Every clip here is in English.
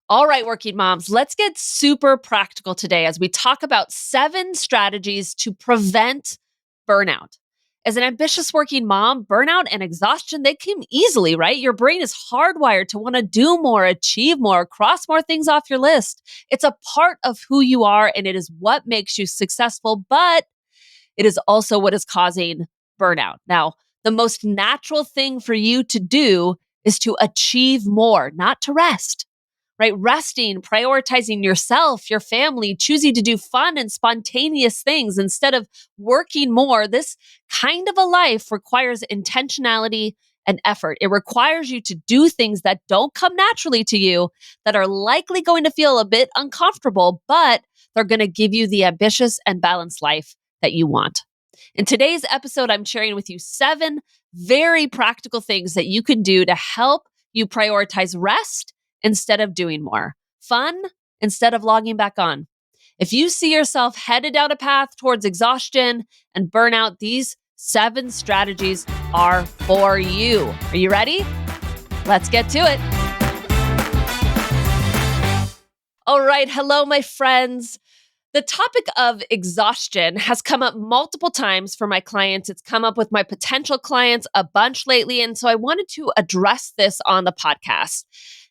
All right, working moms, let's get super practical today as we talk about 7 strategies to prevent burnout. As an ambitious working mom, burnout and exhaustion, they come easily, right? Your brain is hardwired to want to do more, achieve more, cross more things off your list. It's a part of who you are and it is what makes you successful, but it is also what is causing burnout. Now, the most natural thing for you to do is to achieve more, not to rest, right? Resting, prioritizing yourself, your family, choosing to do fun and spontaneous things instead of working more. This kind of a life requires intentionality and effort. It requires you to do things that don't come naturally to you, that are likely going to feel a bit uncomfortable, but they're going to give you the ambitious and balanced life that you want. In today's episode, I'm sharing with you 7 very practical things that you can do to help you prioritize rest instead of doing more, fun instead of logging back on. If you see yourself headed down a path towards exhaustion and burnout, these 7 strategies are for you. Are you ready? Let's get to it. All right. Hello, my friends. The topic of exhaustion has come up multiple times for my clients. It's come up with my potential clients a bunch lately. And so I wanted to address this on the podcast.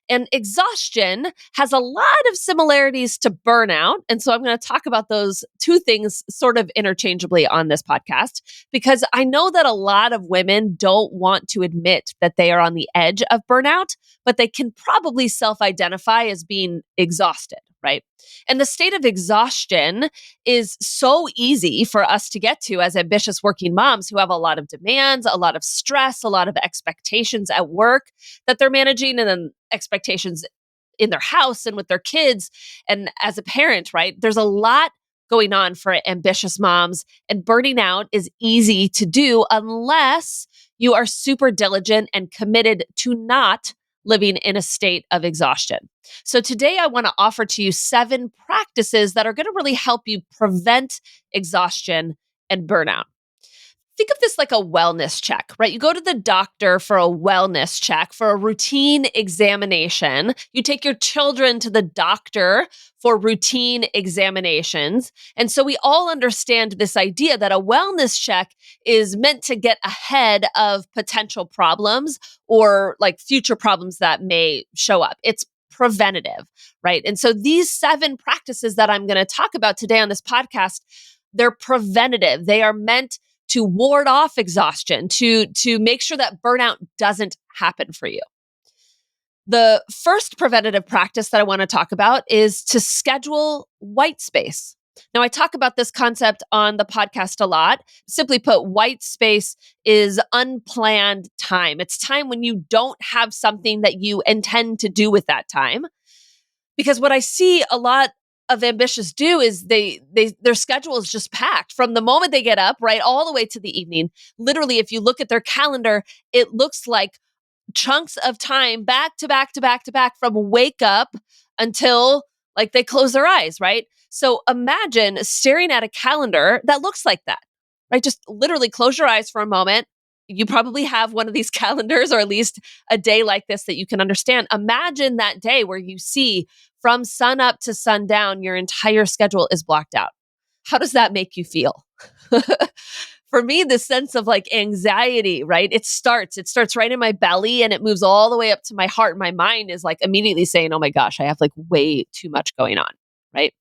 And exhaustion has a lot of similarities to burnout. And so I'm going to talk about those 2 things sort of interchangeably on this podcast, because I know that a lot of women don't want to admit that they are on the edge of burnout, but they can probably self-identify as being exhausted, right? And the state of exhaustion is so easy for us to get to as ambitious working moms who have a lot of demands, a lot of stress, a lot of expectations at work that they're managing, and then expectations in their house and with their kids. And as a parent, right, there's a lot going on for ambitious moms, and burning out is easy to do unless you are super diligent and committed to not living in a state of exhaustion. So today I want to offer to you 7 practices that are going to really help you prevent exhaustion and burnout. Think of this like a wellness check, right? You go to the doctor for a wellness check, for a routine examination. You take your children to the doctor for routine examinations. And so we all understand this idea that a wellness check is meant to get ahead of potential problems or like future problems that may show up. It's preventative, right? And so these 7 practices that I'm going to talk about today on this podcast, they're preventative. They are meant to ward off exhaustion, to make sure that burnout doesn't happen for you. The first preventative practice that I want to talk about is to schedule white space. Now, I talk about this concept on the podcast a lot. Simply put, white space is unplanned time. It's time when you don't have something that you intend to do with that time. Because what I see a lot of ambitious do is their schedule is just packed from the moment they get up, right, all the way to the evening. Literally, if you look at their calendar, it looks like chunks of time back to back to back to back from wake up until like they close their eyes, right? So imagine staring at a calendar that looks like that, right? Just literally close your eyes for a moment. You probably have one of these calendars or at least a day like this that you can understand. Imagine that day where you see from sun up to sundown, your entire schedule is blocked out. How does that make you feel? For me, the sense of like anxiety, right? It starts right in my belly and it moves all the way up to my heart. My mind is like immediately saying, oh my gosh, I have like way too much going on, right?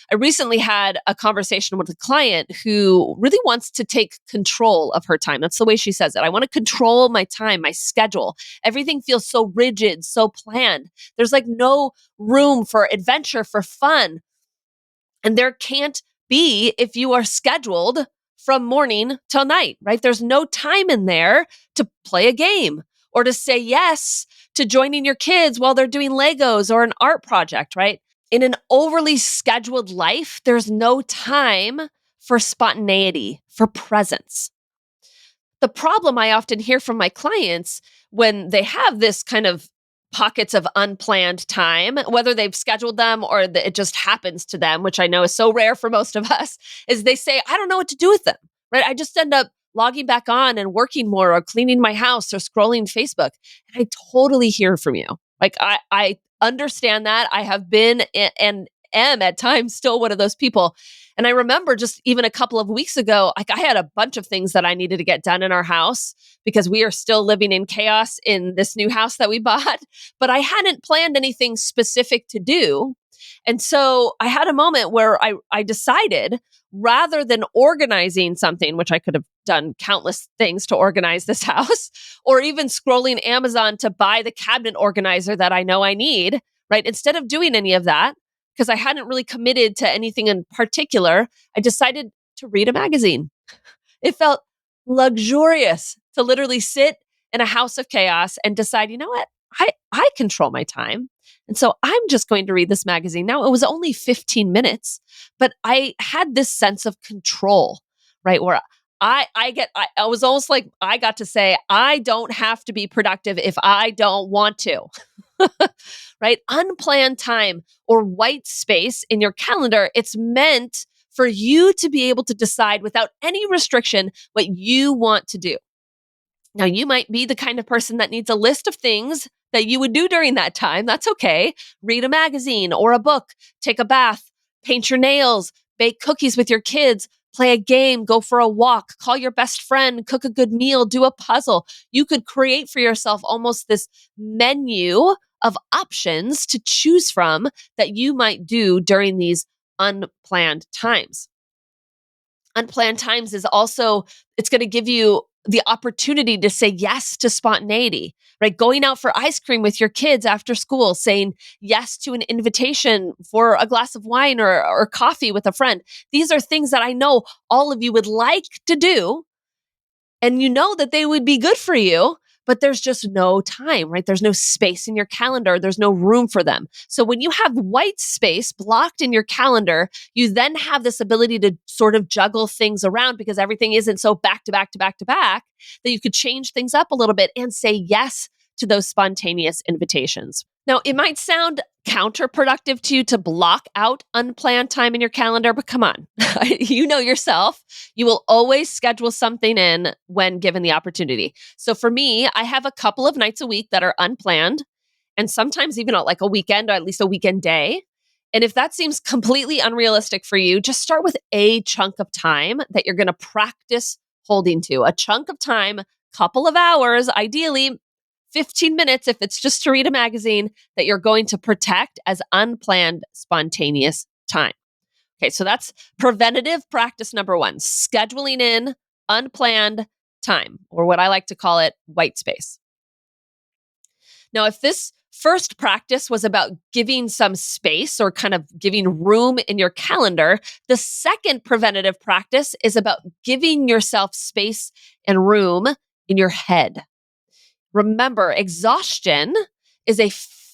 I recently had a conversation with a client who really wants to take control of her time. That's the way she says it. I want to control my time, my schedule. Everything feels so rigid, so planned. There's like no room for adventure, for fun. And there can't be if you are scheduled from morning till night, right? There's no time in there to play a game or to say yes to joining your kids while they're doing Legos or an art project, right? In an overly scheduled life, there's no time for spontaneity, for presence. The problem I often hear from my clients when they have this kind of pockets of unplanned time, whether they've scheduled them or it just happens to them, which I know is so rare for most of us, is they say, I don't know what to do with them, right? I just end up logging back on and working more or cleaning my house or scrolling Facebook. And I totally hear from you. Like I understand that. I have been and am at times still one of those people. And I remember just even a couple of weeks ago, like I had a bunch of things that I needed to get done in our house because we are still living in chaos in this new house that we bought, but I hadn't planned anything specific to do. And so I had a moment where I decided rather than organizing something, which I could have done countless things to organize this house, or even scrolling Amazon to buy the cabinet organizer that I know I need, right? Instead of doing any of that, because I hadn't really committed to anything in particular, I decided to read a magazine. It felt luxurious to literally sit in a house of chaos and decide, you know what? I control my time. And so I'm just going to read this magazine. Now, it was only 15 minutes, but I had this sense of control, right? Where I was almost like I got to say, I don't have to be productive if I don't want to, right? Unplanned time or white space in your calendar, it's meant for you to be able to decide without any restriction what you want to do. Now, you might be the kind of person that needs a list of things that you would do during that time. That's okay. Read a magazine or a book, take a bath, paint your nails, bake cookies with your kids, play a game, go for a walk, call your best friend, cook a good meal, do a puzzle. You could create for yourself almost this menu of options to choose from that you might do during these unplanned times. Unplanned times is also, it's going to give you the opportunity to say yes to spontaneity, right? Going out for ice cream with your kids after school, saying yes to an invitation for a glass of wine or coffee with a friend. These are things that I know all of you would like to do, and you know that they would be good for you, but there's just no time, right? There's no space in your calendar. There's no room for them. So when you have white space blocked in your calendar, you then have this ability to sort of juggle things around because everything isn't so back to back to back to back that you could change things up a little bit and say yes to those spontaneous invitations. Now, it might sound counterproductive to you to block out unplanned time in your calendar, but come on, you know yourself. You will always schedule something in when given the opportunity. So for me, I have a couple of nights a week that are unplanned, and sometimes even like a weekend or at least a weekend day. And if that seems completely unrealistic for you, just start with a chunk of time that you're going to practice holding to. A chunk of time, couple of hours, ideally 15 minutes if it's just to read a magazine, that you're going to protect as unplanned, spontaneous time. Okay, so that's preventative practice number one, scheduling in unplanned time, or what I like to call it, white space. Now, if this first practice was about giving some space or kind of giving room in your calendar, the second preventative practice is about giving yourself space and room in your head. Remember, exhaustion is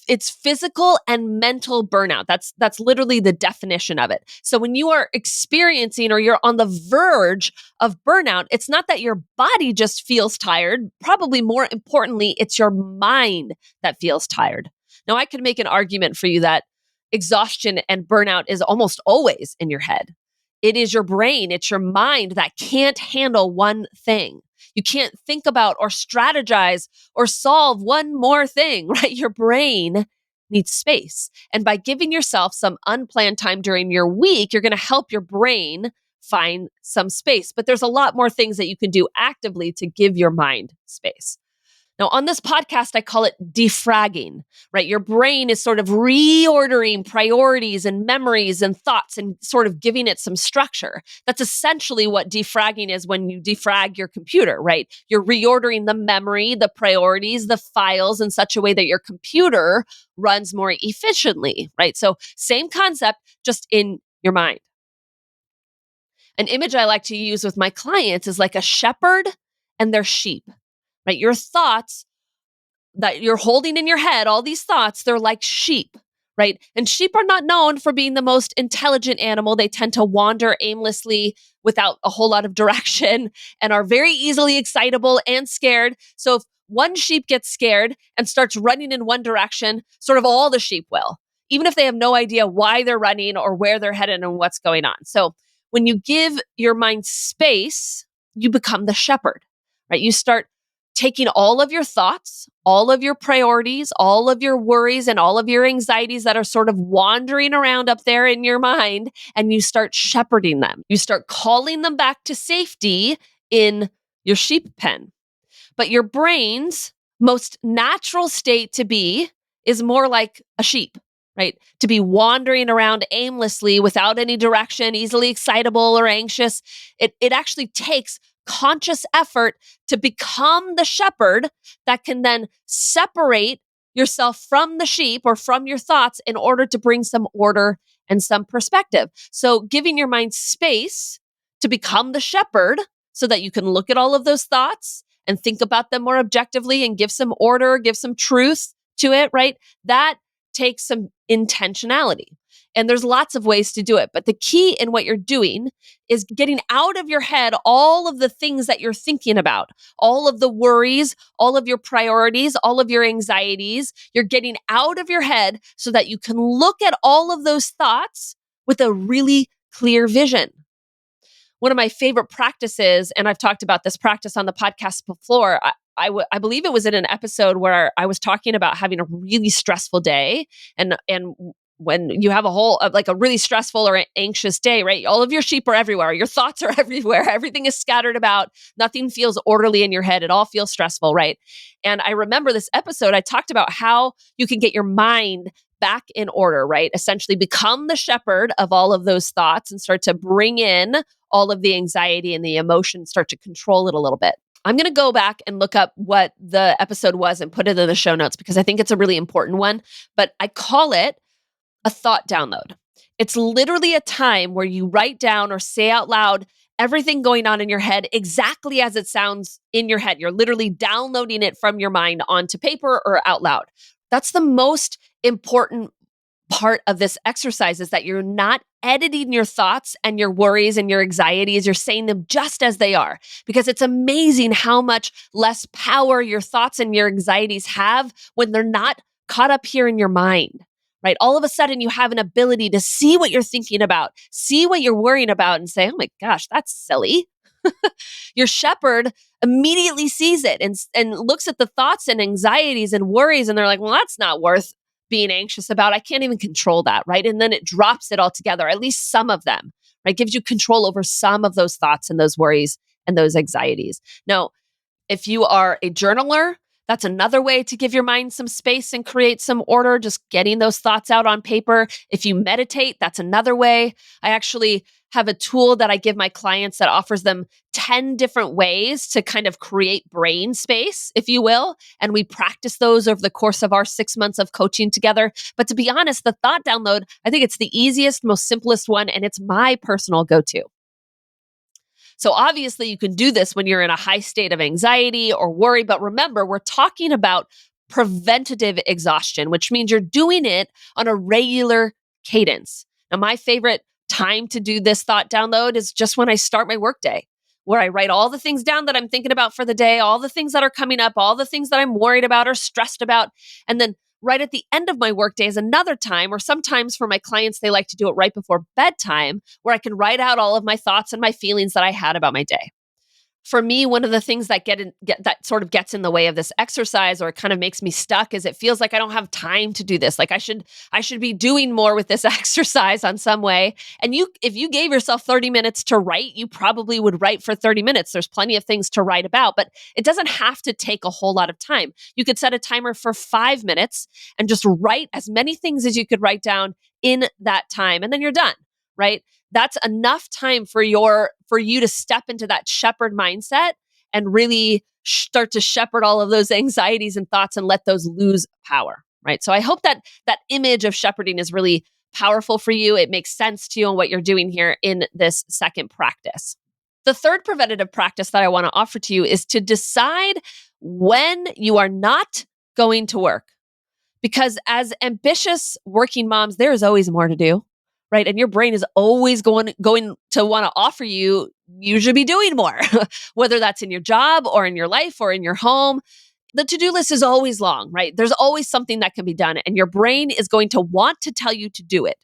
it's physical and mental burnout. That's literally the definition of it. So when you are experiencing or you're on the verge of burnout, it's not that your body just feels tired. Probably more importantly, it's your mind that feels tired. Now, I could make an argument for you that exhaustion and burnout is almost always in your head. It is your brain, it's your mind that can't handle one thing. You can't think about or strategize or solve one more thing, right? Your brain needs space. And by giving yourself some unplanned time during your week, you're going to help your brain find some space. But there's a lot more things that you can do actively to give your mind space. Now, on this podcast, I call it defragging, right? Your brain is sort of reordering priorities and memories and thoughts and sort of giving it some structure. That's essentially what defragging is when you defrag your computer, right? You're reordering the memory, the priorities, the files in such a way that your computer runs more efficiently, right? So same concept, just in your mind. An image I like to use with my clients is like a shepherd and their sheep. Right? Your thoughts that you're holding in your head, all these thoughts, they're like sheep, right? And sheep are not known for being the most intelligent animal. They tend to wander aimlessly without a whole lot of direction and are very easily excitable and scared. So if one sheep gets scared and starts running in one direction, sort of all the sheep will, even if they have no idea why they're running or where they're headed and what's going on. So when you give your mind space, you become the shepherd, right? You start taking all of your thoughts, all of your priorities, all of your worries, and all of your anxieties that are sort of wandering around up there in your mind, and you start shepherding them. You start calling them back to safety in your sheep pen. But your brain's most natural state to be is more like a sheep, right? To be wandering around aimlessly without any direction, easily excitable or anxious. It actually takes conscious effort to become the shepherd that can then separate yourself from the sheep or from your thoughts in order to bring some order and some perspective. So giving your mind space to become the shepherd so that you can look at all of those thoughts and think about them more objectively and give some order, give some truth to it, right? That takes some intentionality. And there's lots of ways to do it. But the key in what you're doing is getting out of your head all of the things that you're thinking about, all of the worries, all of your priorities, all of your anxieties. You're getting out of your head so that you can look at all of those thoughts with a really clear vision. One of my favorite practices, and I've talked about this practice on the podcast before, I believe it was in an episode where I was talking about having a really stressful day. And when you have like a really stressful or anxious day, right? All of your sheep are everywhere. Your thoughts are everywhere. Everything is scattered about. Nothing feels orderly in your head. It all feels stressful, right? And I remember this episode, I talked about how you can get your mind back in order, right? Essentially become the shepherd of all of those thoughts and start to bring in all of the anxiety and the emotion, start to control it a little bit. I'm going to go back and look up what the episode was and put it in the show notes because I think it's a really important one, but I call it a thought download. It's literally a time where you write down or say out loud everything going on in your head exactly as it sounds in your head. You're literally downloading it from your mind onto paper or out loud. That's the most important part of this exercise, is that you're not editing your thoughts and your worries and your anxieties. You're saying them just as they are, because it's amazing how much less power your thoughts and your anxieties have when they're not caught up here in your mind, right? All of a sudden you have an ability to see what you're thinking about, see what you're worrying about and say, oh my gosh, that's silly. Your shepherd immediately sees it and looks at the thoughts and anxieties and worries, and they're like, well, that's not worth being anxious about. I can't even control that, right? And then it drops it all together, at least some of them, right? Gives you control over some of those thoughts and those worries and those anxieties. Now, if you are a journaler, that's another way to give your mind some space and create some order, just getting those thoughts out on paper. If you meditate, that's another way. I actually have a tool that I give my clients that offers them 10 different ways to kind of create brain space, if you will. And we practice those over the course of our 6 months of coaching together. But to be honest, the thought download, I think it's the easiest, most simplest one, and it's my personal go-to. So obviously you can do this when you're in a high state of anxiety or worry, but remember, we're talking about preventative exhaustion, which means you're doing it on a regular cadence. Now, my favorite time to do this thought download is just when I start my workday, where I write all the things down that I'm thinking about for the day, all the things that are coming up, all the things that I'm worried about or stressed about. And then right at the end of my workday is another time, or sometimes for my clients, they like to do it right before bedtime, where I can write out all of my thoughts and my feelings that I had about my day. For me, one of the things that that sort of gets in the way of this exercise, or it kind of makes me stuck, is it feels like I don't have time to do this. Like I should be doing more with this exercise on some way. And if you gave yourself 30 minutes to write, you probably would write for 30 minutes. There's plenty of things to write about, but it doesn't have to take a whole lot of time. You could set a timer for 5 minutes and just write as many things as you could write down in that time, and then you're done, right? That's enough time for you to step into that shepherd mindset and really start to shepherd all of those anxieties and thoughts and let those lose power, right? So I hope that image of shepherding is really powerful for you. It makes sense to you and what you're doing here in this second practice. The third preventative practice that I want to offer to you is to decide when you are not going to work. Because as ambitious working moms, there is always more to do. Right? And your brain is always going to want to offer you should be doing more, whether that's in your job or in your life or in your home. The to-do list is always long, right? There's always something that can be done, and your brain is going to want to tell you to do it.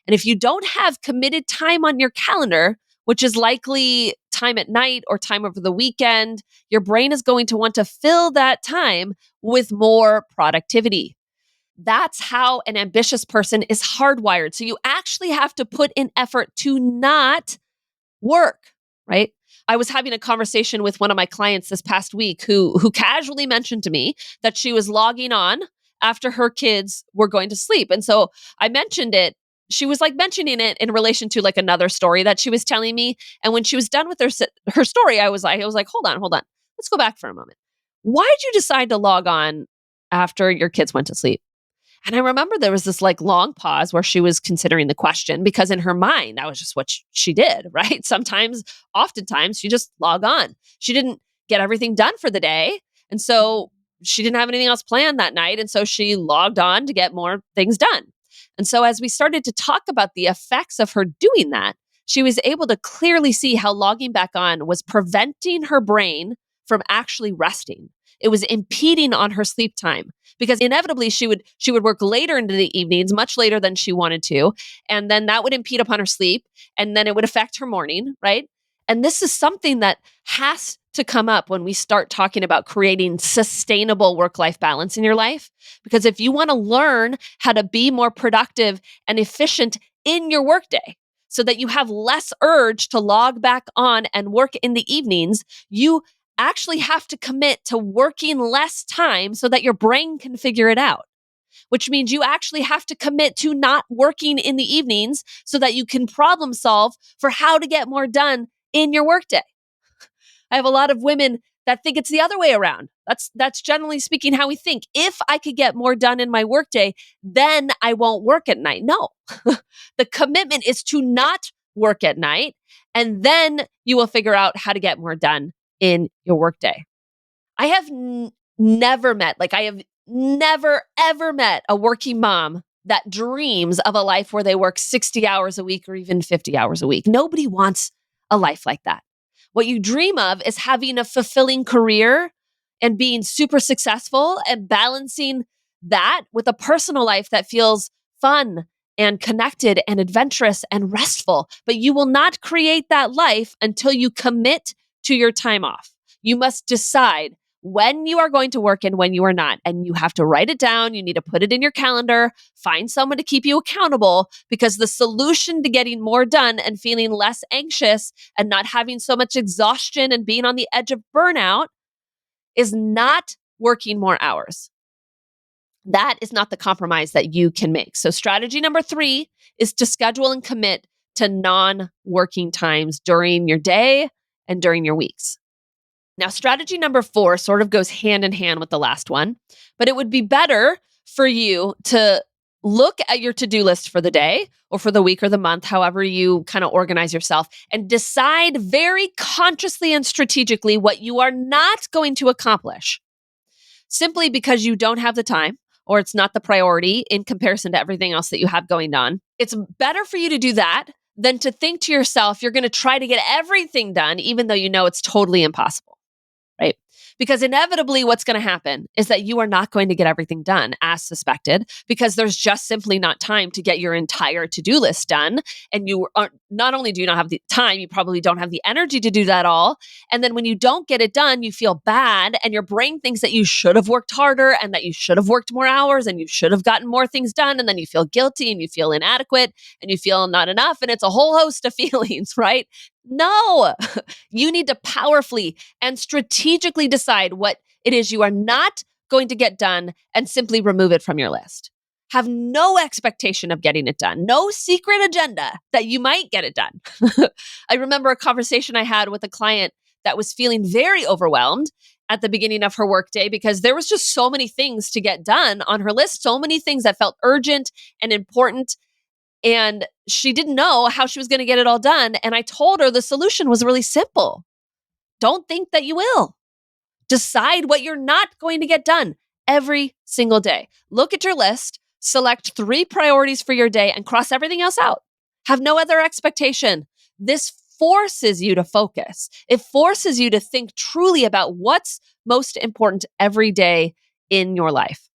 And if you don't have committed time on your calendar, which is likely time at night or time over the weekend, your brain is going to want to fill that time with more productivity. That's how an ambitious person is hardwired. So you actually have to put in effort to not work, right? I was having a conversation with one of my clients this past week who casually mentioned to me that she was logging on after her kids were going to sleep. And so I mentioned it. She was like mentioning it in relation to like another story that she was telling me. And when she was done with her story, I was like, hold on. Let's go back for a moment. Why did you decide to log on after your kids went to sleep? And I remember there was this like long pause where she was considering the question because in her mind, that was just what she did, right? Oftentimes, she just log on. She didn't get everything done for the day. And so she didn't have anything else planned that night. And so she logged on to get more things done. And so as we started to talk about the effects of her doing that, she was able to clearly see how logging back on was preventing her brain from actually resting. It was impeding on her sleep time because inevitably she would work later into the evenings, much later than she wanted to, and then that would impede upon her sleep, and then it would affect her morning, right? And this is something that has to come up when we start talking about creating sustainable work-life balance in your life. Because if you want to learn how to be more productive and efficient in your workday so that you have less urge to log back on and work in the evenings, you actually have to commit to working less time so that your brain can figure it out, which means you actually have to commit to not working in the evenings so that you can problem solve for how to get more done in your workday. I have a lot of women that think it's the other way around. That's generally speaking how we think. If I could get more done in my workday, then I won't work at night. No, the commitment is to not work at night, and then you will figure out how to get more done in your workday. I have I have never, ever met a working mom that dreams of a life where they work 60 hours a week or even 50 hours a week. Nobody wants a life like that. What you dream of is having a fulfilling career and being super successful and balancing that with a personal life that feels fun and connected and adventurous and restful. But you will not create that life until you commit to your time off. You must decide when you are going to work and when you are not. And you have to write it down. You need to put it in your calendar, find someone to keep you accountable, because the solution to getting more done and feeling less anxious and not having so much exhaustion and being on the edge of burnout is not working more hours. That is not the compromise that you can make. So strategy number 3 is to schedule and commit to non-working times during your day and during your weeks. Now, strategy number 4 sort of goes hand in hand with the last one, but it would be better for you to look at your to-do list for the day or for the week or the month, however you kind of organize yourself, and decide very consciously and strategically what you are not going to accomplish simply because you don't have the time or it's not the priority in comparison to everything else that you have going on. It's better for you to do that than to think to yourself, you're going to try to get everything done, even though you know it's totally impossible. Right? Because inevitably what's going to happen is that you are not going to get everything done as suspected, because there's just simply not time to get your entire to-do list done. And you aren't, not only do you not have the time, you probably don't have the energy to do that all. And then when you don't get it done, you feel bad and your brain thinks that you should have worked harder and that you should have worked more hours and you should have gotten more things done. And then you feel guilty and you feel inadequate and you feel not enough. And it's a whole host of feelings, right? No, you need to powerfully and strategically decide what it is you are not going to get done and simply remove it from your list. Have no expectation of getting it done, no secret agenda that you might get it done. I remember a conversation I had with a client that was feeling very overwhelmed at the beginning of her workday because there was just so many things to get done on her list, so many things that felt urgent and important. And she didn't know how she was going to get it all done. And I told her the solution was really simple. Don't think that you will. Decide what you're not going to get done every single day. Look at your list, select 3 priorities for your day, and cross everything else out. Have no other expectation. This forces you to focus. It forces you to think truly about what's most important every day in your life.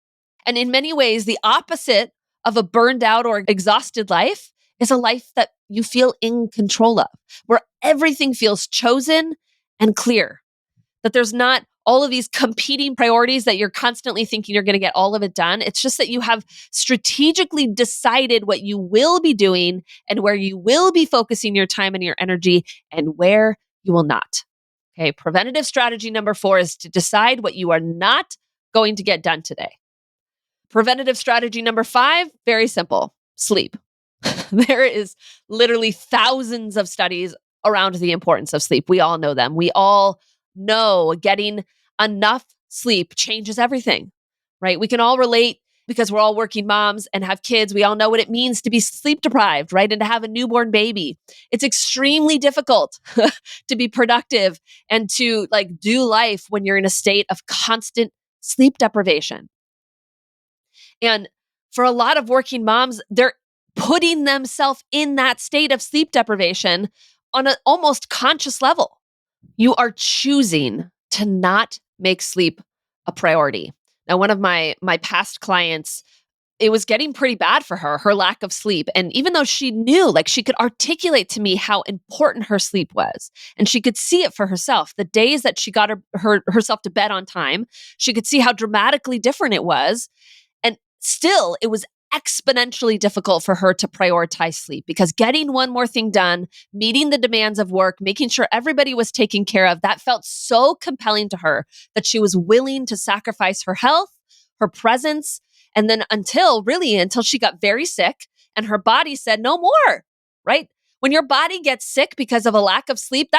And in many ways, the opposite of a burned out or exhausted life is a life that you feel in control of, where everything feels chosen and clear, that there's not all of these competing priorities that you're constantly thinking you're going to get all of it done. It's just that you have strategically decided what you will be doing and where you will be focusing your time and your energy and where you will not. Okay. Preventative strategy number 4 is to decide what you are not going to get done today. Preventative strategy number 5, very simple: sleep. There is literally thousands of studies around the importance of sleep. We all know them. We all know getting enough sleep changes everything, right? We can all relate because we're all working moms and have kids. We all know what it means to be sleep deprived, right? And to have a newborn baby. It's extremely difficult to be productive and to do life when you're in a state of constant sleep deprivation. And for a lot of working moms, they're putting themselves in that state of sleep deprivation on an almost conscious level. You are choosing to not make sleep a priority. Now, one of my past clients, it was getting pretty bad for her lack of sleep. And even though she knew, she could articulate to me how important her sleep was, and she could see it for herself, the days that she got herself to bed on time, she could see how dramatically different it was. And still, it was exponentially difficult for her to prioritize sleep, because getting one more thing done, meeting the demands of work, making sure everybody was taken care of, that felt so compelling to her that she was willing to sacrifice her health, her presence, and then until she got very sick and her body said no more, right? When your body gets sick because of a lack of sleep,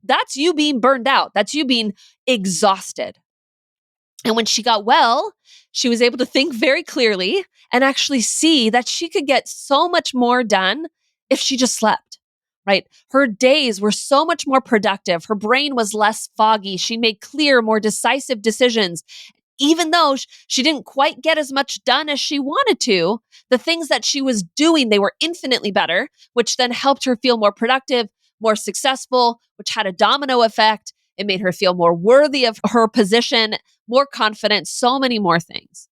that's you being burned out. That's you being exhausted. And when she got well, she was able to think very clearly and actually see that she could get so much more done if she just slept, right? Her days were so much more productive. Her brain was less foggy. She made clear, more decisive decisions. Even though she didn't quite get as much done as she wanted to, the things that she was doing, they were infinitely better, which then helped her feel more productive, more successful, which had a domino effect. It made her feel more worthy of her position, more confident, so many more things.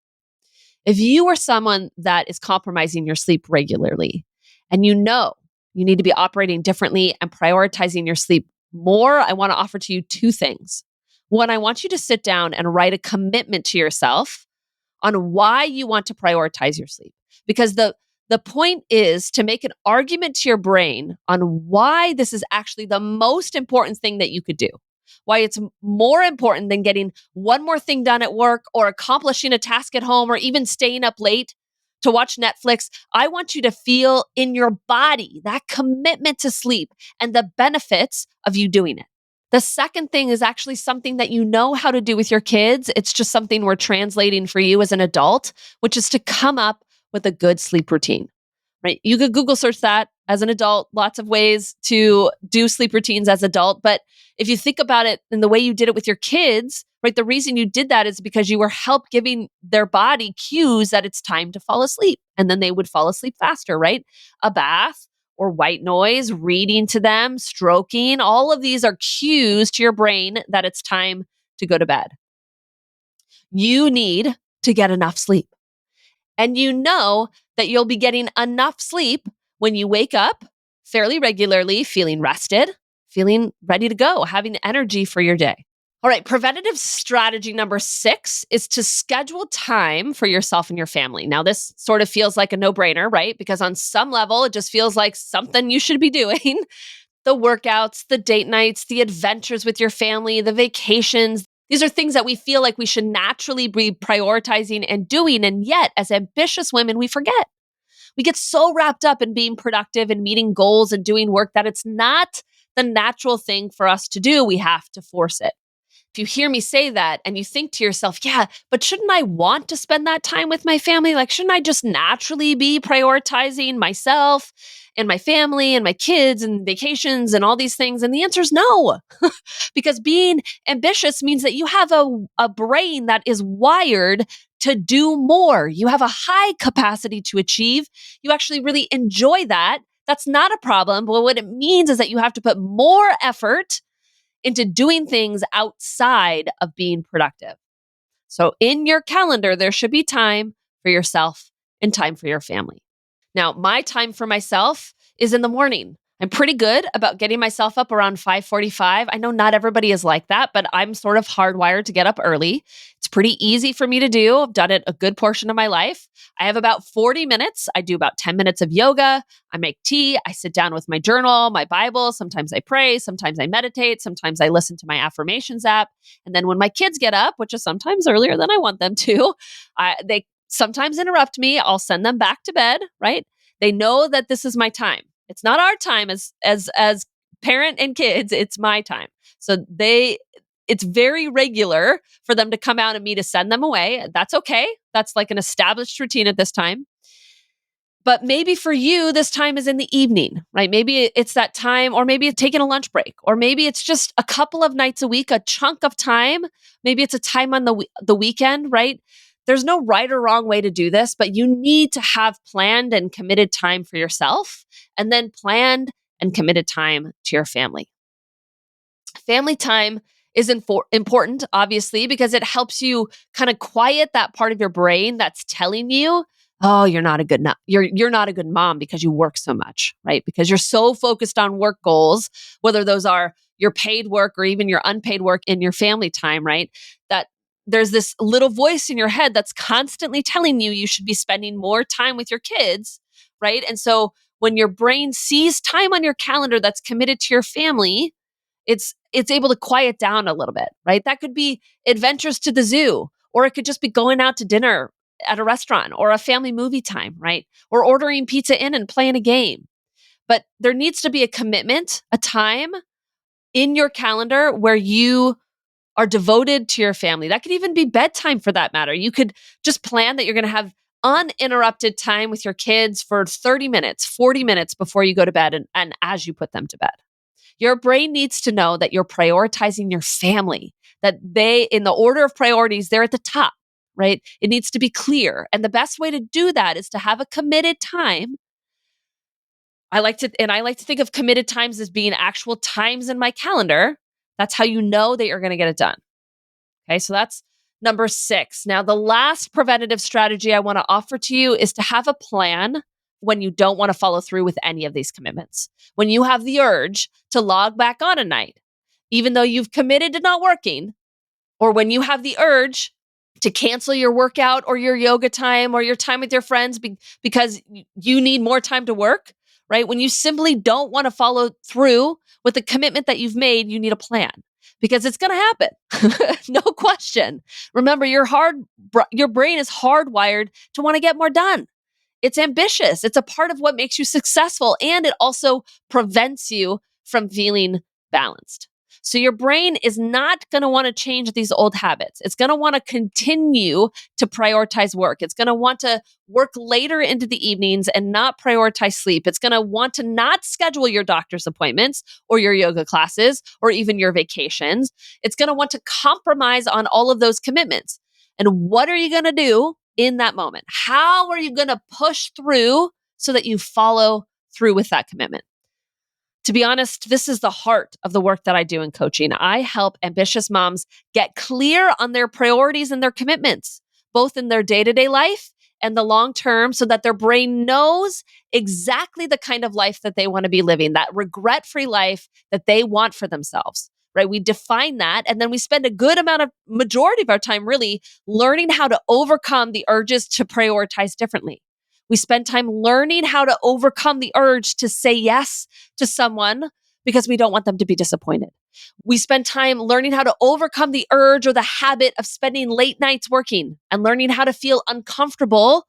If you are someone that is compromising your sleep regularly, and you know you need to be operating differently and prioritizing your sleep more, I want to offer to you 2 things. One, I want you to sit down and write a commitment to yourself on why you want to prioritize your sleep. Because the point is to make an argument to your brain on why this is actually the most important thing that you could do. Why it's more important than getting one more thing done at work or accomplishing a task at home or even staying up late to watch Netflix. I want you to feel in your body that commitment to sleep and the benefits of you doing it. The second thing is actually something that you know how to do with your kids. It's just something we're translating for you as an adult, which is to come up with a good sleep routine, right? You could Google search that as an adult, lots of ways to do sleep routines as adult. But if you think about it in the way you did it with your kids, right? The reason you did that is because you were giving their body cues that it's time to fall asleep. And then they would fall asleep faster, right? A bath or white noise, reading to them, stroking, all of these are cues to your brain that it's time to go to bed. You need to get enough sleep. And you know that you'll be getting enough sleep when you wake up fairly regularly, feeling rested, feeling ready to go, having energy for your day. All right, preventative strategy number 6 is to schedule time for yourself and your family. Now, this sort of feels like a no-brainer, right? Because on some level, it just feels like something you should be doing. The workouts, the date nights, the adventures with your family, the vacations. These are things that we feel like we should naturally be prioritizing and doing. And yet, as ambitious women, we forget. We get so wrapped up in being productive and meeting goals and doing work that it's not the natural thing for us to do. We have to force it. If you hear me say that and you think to yourself, yeah, but shouldn't I want to spend that time with my family? Shouldn't I just naturally be prioritizing myself and my family and my kids and vacations and all these things? And the answer is no, because being ambitious means that you have a brain that is wired to do more. You have a high capacity to achieve. You actually really enjoy that. That's not a problem. But what it means is that you have to put more effort into doing things outside of being productive. So in your calendar, there should be time for yourself and time for your family. Now, my time for myself is in the morning. I'm pretty good about getting myself up around 5:45. I know not everybody is like that, but I'm sort of hardwired to get up early. It's pretty easy for me to do. I've done it a good portion of my life. I have about 40 minutes. I do about 10 minutes of yoga. I make tea. I sit down with my journal, my Bible. Sometimes I pray. Sometimes I meditate. Sometimes I listen to my affirmations app. And then when my kids get up, which is sometimes earlier than I want them to, they sometimes interrupt me. I'll send them back to bed, right? They know that this is my time. It's not our time as parent and kids, it's my time. So it's very regular for them to come out and me to send them away. That's okay. That's like an established routine at this time. But maybe for you, this time is in the evening, right? Maybe it's that time, or maybe it's taking a lunch break, or maybe it's just a couple of nights a week, a chunk of time. Maybe it's a time on the weekend, right? There's no right or wrong way to do this, but you need to have planned and committed time for yourself, and then planned and committed time to your family. Family time is important, obviously, because it helps you kind of quiet that part of your brain that's telling you, "Oh, you're not a good mom because you work so much," right? Because you're so focused on work goals, whether those are your paid work or even your unpaid work in your family time, right? That there's this little voice in your head that's constantly telling you should be spending more time with your kids, right? And so when your brain sees time on your calendar that's committed to your family, it's able to quiet down a little bit, right? That could be adventures to the zoo, or it could just be going out to dinner at a restaurant, or a family movie time, right? Or ordering pizza in and playing a game. But there needs to be a commitment, a time in your calendar where you are devoted to your family. That could even be bedtime for that matter. You could just plan that you're going to have uninterrupted time with your kids for 30 minutes, 40 minutes before you go to bed, and as you put them to bed. Your brain needs to know that you're prioritizing your family, that in the order of priorities, they're at the top, right? It needs to be clear. And the best way to do that is to have a committed time. I like to think of committed times as being actual times in my calendar. That's how you know that you're going to get it done. Okay, so that's number 6. Now, the last preventative strategy I want to offer to you is to have a plan when you don't want to follow through with any of these commitments. When you have the urge to log back on a night, even though you've committed to not working, or when you have the urge to cancel your workout or your yoga time or your time with your friends because you need more time to work, right? When you simply don't want to follow through with the commitment that you've made, you need a plan because it's going to happen. No question. Remember, your brain is hardwired to want to get more done. It's ambitious. It's a part of what makes you successful, and it also prevents you from feeling balanced. So your brain is not going to want to change these old habits. It's going to want to continue to prioritize work. It's going to want to work later into the evenings and not prioritize sleep. It's going to want to not schedule your doctor's appointments or your yoga classes or even your vacations. It's going to want to compromise on all of those commitments. And what are you going to do in that moment? How are you going to push through so that you follow through with that commitment? To be honest, this is the heart of the work that I do in coaching. I help ambitious moms get clear on their priorities and their commitments, both in their day-to-day life and the long term, so that their brain knows exactly the kind of life that they want to be living, that regret-free life that they want for themselves. Right? We define that, and then we spend a good majority of our time really learning how to overcome the urges to prioritize differently. We spend time learning how to overcome the urge to say yes to someone because we don't want them to be disappointed. We spend time learning how to overcome the urge or the habit of spending late nights working and learning how to feel uncomfortable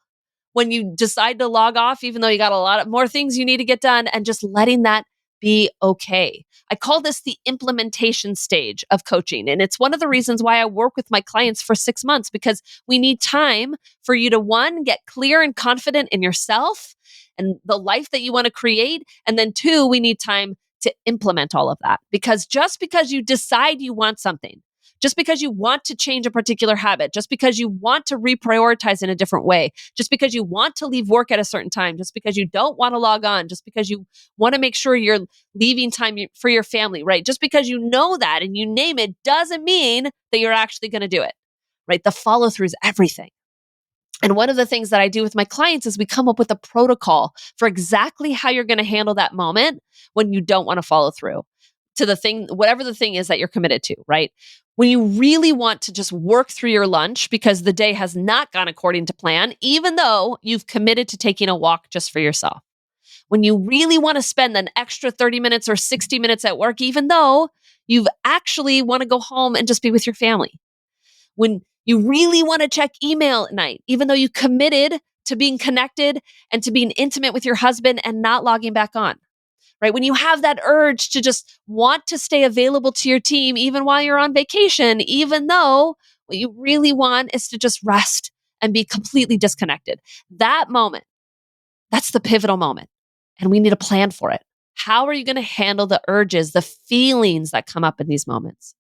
when you decide to log off, even though you got a lot of more things you need to get done, and just letting that be okay. I call this the implementation stage of coaching. And it's one of the reasons why I work with my clients for 6 months, because we need time for you to, 1, get clear and confident in yourself and the life that you want to create. And then 2, we need time to implement all of that. Because just because you decide you want something, just because you want to change a particular habit, just because you want to reprioritize in a different way, just because you want to leave work at a certain time, just because you don't want to log on, just because you want to make sure you're leaving time for your family, right? Just because you know that and you name it doesn't mean that you're actually going to do it, right? The follow through is everything. And one of the things that I do with my clients is we come up with a protocol for exactly how you're going to handle that moment when you don't want to follow through to the thing, whatever the thing is that you're committed to, right? When you really want to just work through your lunch because the day has not gone according to plan, even though you've committed to taking a walk just for yourself. When you really want to spend an extra 30 minutes or 60 minutes at work, even though you've actually want to go home and just be with your family. When you really want to check email at night, even though you committed to being connected and to being intimate with your husband and not logging back on, right? When you have that urge to just want to stay available to your team, even while you're on vacation, even though what you really want is to just rest and be completely disconnected. That moment, that's the pivotal moment. And we need a plan for it. How are you going to handle the urges, the feelings that come up in these moments?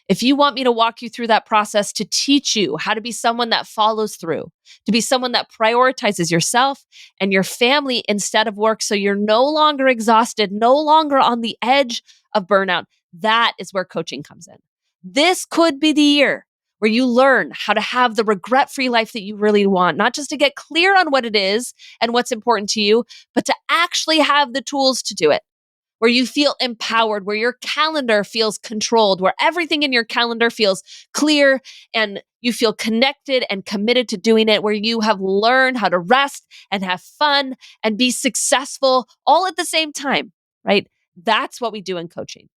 If you want me to walk you through that process to teach you how to be someone that follows through, to be someone that prioritizes yourself and your family instead of work so you're no longer exhausted, no longer on the edge of burnout, that is where coaching comes in. This could be the year where you learn how to have the regret-free life that you really want, not just to get clear on what it is and what's important to you, but to actually have the tools to do it. Where you feel empowered, where your calendar feels controlled, where everything in your calendar feels clear and you feel connected and committed to doing it, where you have learned how to rest and have fun and be successful all at the same time, right? That's what we do in coaching.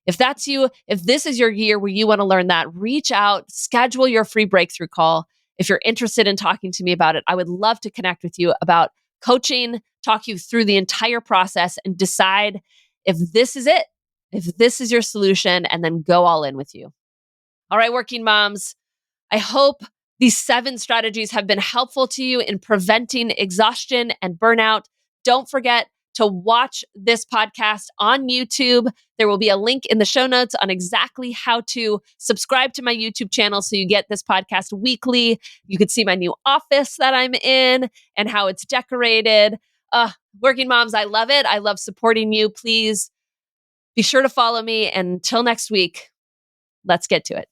If that's you, if this is your year where you want to learn that, reach out, schedule your free breakthrough call. If you're interested in talking to me about it, I would love to connect with you about coaching, talk you through the entire process and decide if this is it, if this is your solution, and then go all in with you. All right, working moms, I hope these 7 strategies have been helpful to you in preventing exhaustion and burnout. Don't forget to watch this podcast on YouTube. There will be a link in the show notes on exactly how to subscribe to my YouTube channel so you get this podcast weekly. You can see my new office that I'm in and how it's decorated. Working moms, I love it. I love supporting you. Please be sure to follow me. And until next week, let's get to it.